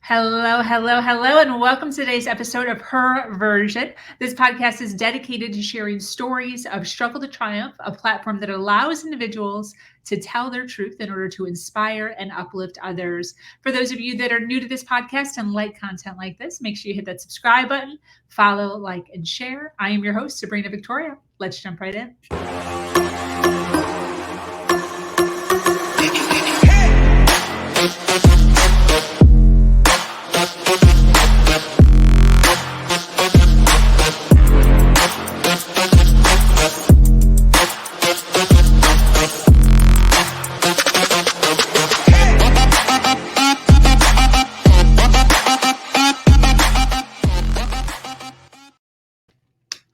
Hello, hello, hello, and welcome to today's episode of Her Version. This podcast is dedicated to sharing stories of struggle to triumph, a platform that allows individuals to tell their truth in order to inspire and uplift others. For those of you that are new to this podcast and like content like this, make sure you hit that subscribe button, follow, like, and share. I am your host, Sabrina Victoria. Let's jump right in.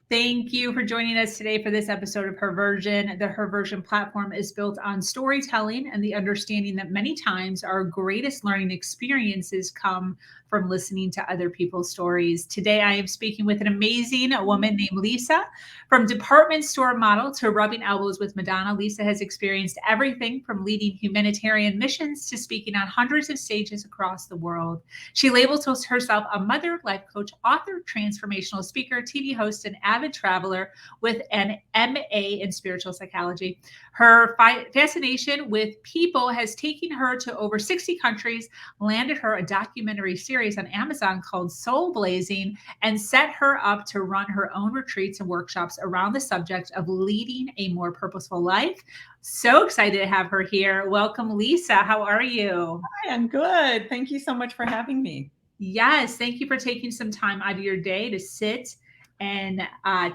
Thank you for joining us today for this episode of Her Version. The Her Version platform is built on storytelling and the understanding that many times our greatest learning experiences come from listening to other people's stories. Today, I am speaking with an amazing woman named Lisa. From department store model to rubbing elbows with Madonna, Lisa has experienced everything from leading humanitarian missions to speaking on hundreds of stages across the world. She labels herself a mother, life coach, author, transformational speaker, TV host, and avid traveler with an MA in spiritual psychology. Her fascination with people has taken her to over 60 countries, landed her a documentary series on Amazon called Soul Blazing, and set her up to run her own retreats and workshops around the subject of leading a more purposeful life. So excited to have her here. Welcome, Lisa. How are you? Hi, I'm good. Thank you so much for having me. Yes, thank you for taking some time out of your day to sit and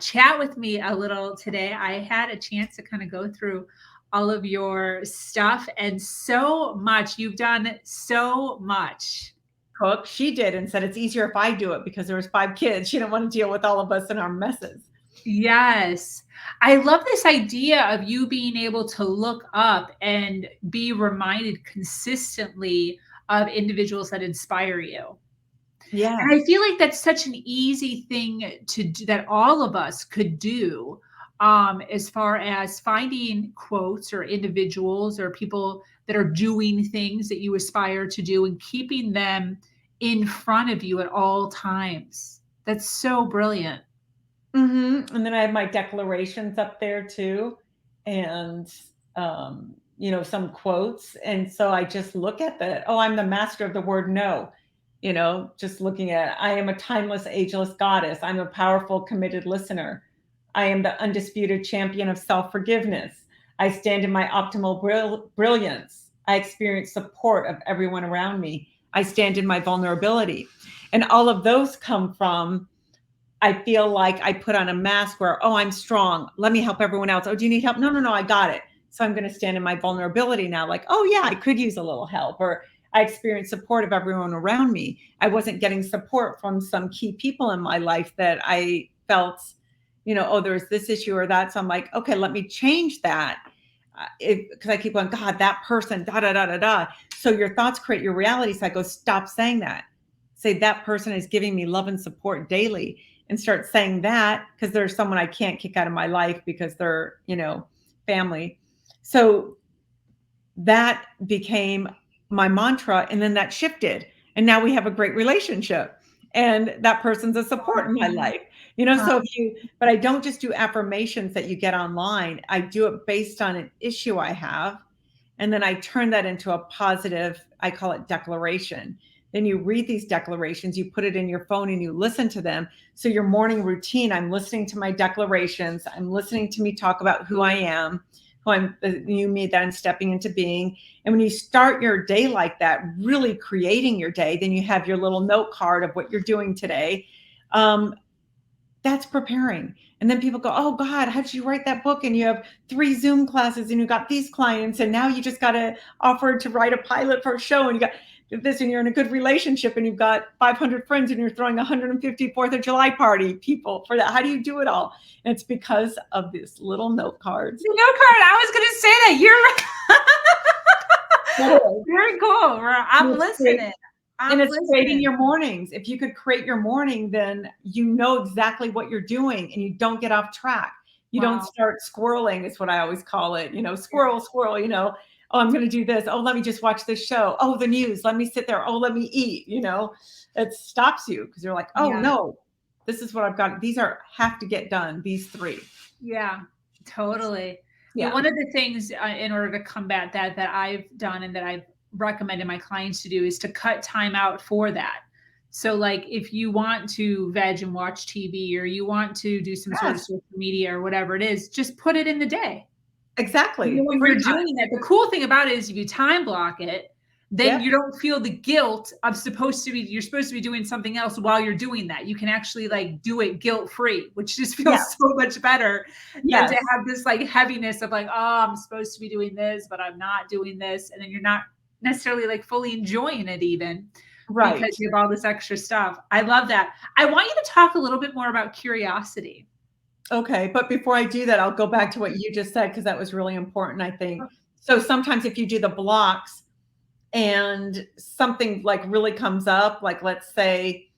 chat with me a little today. I had a chance to kind of go through all of your stuff and so much. You've done so much. Cook, she did and said it's easier if I do it because there was 5 kids. She didn't want to deal with all of us and our messes. Yes. I love this idea of you being able to look up and be reminded consistently of individuals that inspire you. Yeah. And I feel like that's such an easy thing to do, that all of us could do, as far as finding quotes or individuals or people that are doing things that you aspire to do and keeping them in front of you at all times. That's so brilliant. Mm-hmm. And then I have my declarations up there too. And, some quotes. And so I just look at that. Oh, I'm the master of the word no. Just looking at, I am a timeless, ageless goddess. I'm a powerful, committed listener. I am the undisputed champion of self-forgiveness. I stand in my optimal brilliance. I experience support of everyone around me. I stand in my vulnerability. And all of those come from, I feel like I put on a mask where, oh, I'm strong. Let me help everyone else. Oh, do you need help? No, I got it. So I'm going to stand in my vulnerability now. Like, oh yeah, I could use a little help. Or I experienced support of everyone around me. I wasn't getting support from some key people in my life that I felt, oh, there's this issue or that. So I'm like, okay, let me change that. Because I keep going, God, that person, da, da, da, da, da. So your thoughts create your reality. So I go, stop saying that. Say that person is giving me love and support daily, and start saying that because there's someone I can't kick out of my life because they're, family. So that became my mantra, and then that shifted, and now we have a great relationship, and that person's a support in my life. So but I don't just do affirmations that you get online. I do it based on an issue I have, and then I turn that into a positive, I call it declaration. Then you read these declarations, you put it in your phone and you listen to them. So your morning routine, I'm listening to my declarations. I'm listening to me talk about who I am, who I'm, the new me that I'm stepping into being. And when you start your day like that, really creating your day, then you have your little note card of what you're doing today. That's preparing. And then people go, oh God, how did you write that book? And you have 3 Zoom classes and you got these clients. And now you just got to offer to write a pilot for a show. And you got this, and you're in a good relationship, and you've got 500 friends, and you're throwing 150 4th of July party people for that. How do you do it all? And it's because of this little note cards. Note card. I was going to say that. You're very cool. I'm listening. And it's creating your mornings. If you could create your morning, then you know exactly what you're doing and you don't get off track. You don't start squirreling, is what I always call it. Squirrel, Oh, I'm going to do this. Oh, let me just watch this show. Oh, the news. Let me sit there. Oh, let me eat. It stops you because you're like, oh, Yeah. no, this is what I've got. These have to get done. These 3. Yeah, totally. Yeah. One of the things in order to combat that I've done and that I've recommended my clients to do is to cut time out for that. So like if you want to veg and watch TV, or you want to do some sort of Yes. social media or whatever it is, just put it in the day. Exactly. When you're doing that, the cool thing about it is if you time block it, then you don't feel the guilt of you're supposed to be doing something else while you're doing that. You can actually like do it guilt-free, which just feels so much better than to have this like heaviness of like, oh, I'm supposed to be doing this, but I'm not doing this. And then you're not necessarily like fully enjoying it even because you have all this extra stuff. I love that. I want you to talk a little bit more about curiosity. Okay. But before I do that, I'll go back to what you just said, because that was really important, I think. So sometimes if you do the blocks and something like really comes up, like let's say,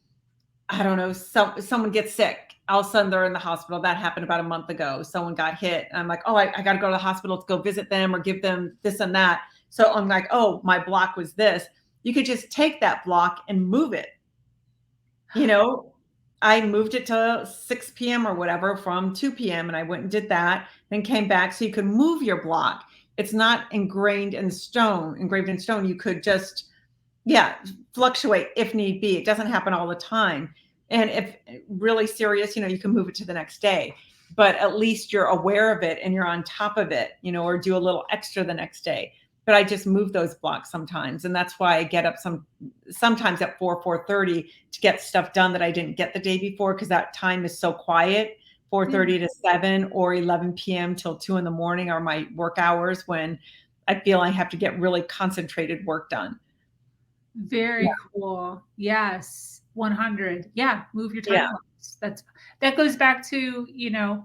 I don't know, someone gets sick. All of a sudden they're in the hospital. That happened about a month ago. Someone got hit. And I'm like, oh, I got to go to the hospital to go visit them or give them this and that. So I'm like, oh, my block was this. You could just take that block and move it. I moved it to 6 p.m. or whatever from 2 p.m. and I went and did that, then came back. So you could move your block. It's not engraved in stone. You could just, fluctuate if need be. It doesn't happen all the time. And if really serious, you can move it to the next day, but at least you're aware of it and you're on top of it, or do a little extra the next day. But I just move those blocks sometimes. And that's why I get up sometimes at 4:30 to get stuff done that I didn't get the day before, because that time is so quiet. 4:30 to 7 or 11 p.m. till 2 in the morning are my work hours when I feel I have to get really concentrated work done. Very cool. Yes. 100. Yeah. Move your time. That goes back to,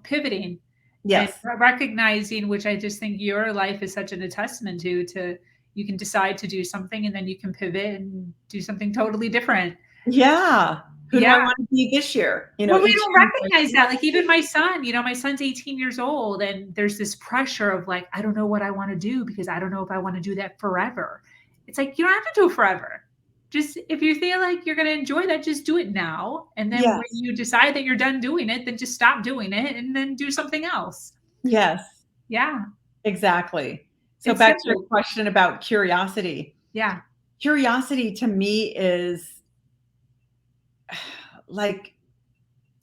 pivoting. Yes. And recognizing, which I just think your life is such a testament to you can decide to do something and then you can pivot and do something totally different. Yeah. Who do I want to be this year? Well, we don't recognize that. Like even my son, my son's 18 years old and there's this pressure of like, I don't know what I want to do because I don't know if I want to do that forever. It's like, you don't have to do it forever. Just if you feel like you're going to enjoy that, just do it now. And then when you decide that you're done doing it, then just stop doing it and then do something else. Yes. Yeah. Exactly. So back to your question about curiosity. Yeah. Curiosity to me is like,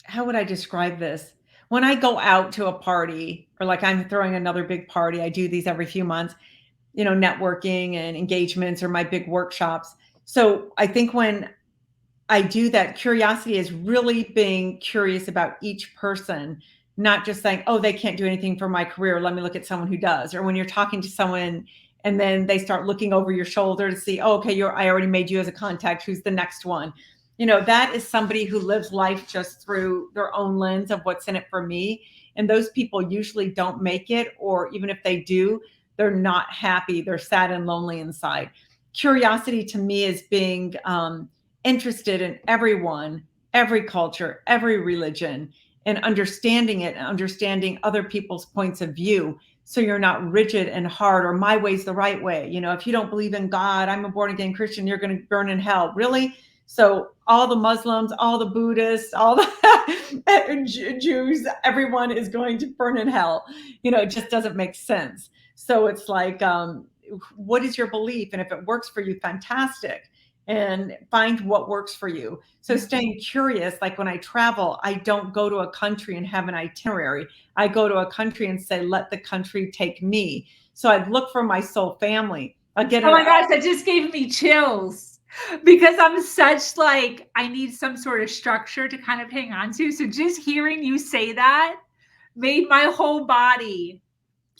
how would I describe this? When I go out to a party or like I'm throwing another big party, I do these every few months, networking and engagements or my big workshops. So I think when I do that, curiosity is really being curious about each person, not just saying, oh, they can't do anything for my career. Let me look at someone who does. Or when you're talking to someone and then they start looking over your shoulder to see, oh, okay, I already made you as a contact. Who's the next one? That is somebody who lives life just through their own lens of what's in it for me. And those people usually don't make it, or even if they do, they're not happy. They're sad and lonely inside. Curiosity to me is being interested in everyone, every culture, every religion, and understanding it and understanding other people's points of view. So you're not rigid and hard or my way's the right way. If you don't believe in God, I'm a born again Christian, you're going to burn in hell. Really? So all the Muslims, all the Buddhists, all the Jews, everyone is going to burn in hell. It just doesn't make sense. So it's like, what is your belief? And if it works for you, fantastic. And find what works for you. So staying curious, like when I travel, I don't go to a country and have an itinerary. I go to a country and say, let the country take me. So I'd look for my soul family. Oh my gosh, that just gave me chills. Because I'm such like, I need some sort of structure to kind of hang on to. So just hearing you say that made my whole body.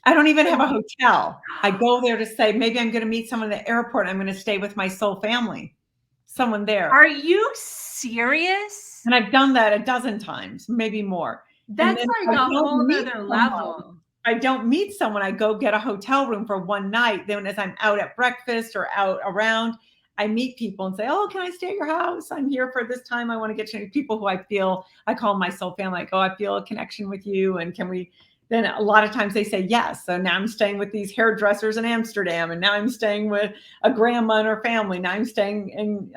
I don't even have a hotel. I go there to say, maybe I'm going to meet someone at the airport. I'm going to stay with my soul family, someone there. Are you serious? And I've done that a dozen times, maybe more. That's like a whole other level. I don't meet someone. I go get a hotel room for one night. Then as I'm out at breakfast or out around, I meet people and say, oh, can I stay at your house? I'm here for this time. I want to get to know people who I call my soul family. I go, I feel a connection with you. And then a lot of times they say yes. So now I'm staying with these hairdressers in Amsterdam, and now I'm staying with a grandma and her family. Now I'm staying in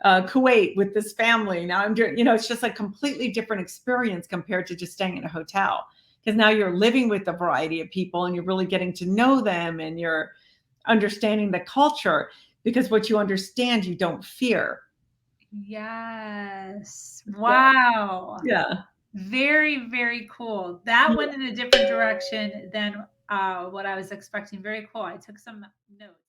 Kuwait with this family. Now I'm doing, it's just a completely different experience compared to just staying in a hotel. Because now you're living with a variety of people and you're really getting to know them and you're understanding the culture, because what you understand, you don't fear. Yes. Wow. Yeah. Very, very cool. That went in a different direction than what I was expecting. Very cool. I took some notes.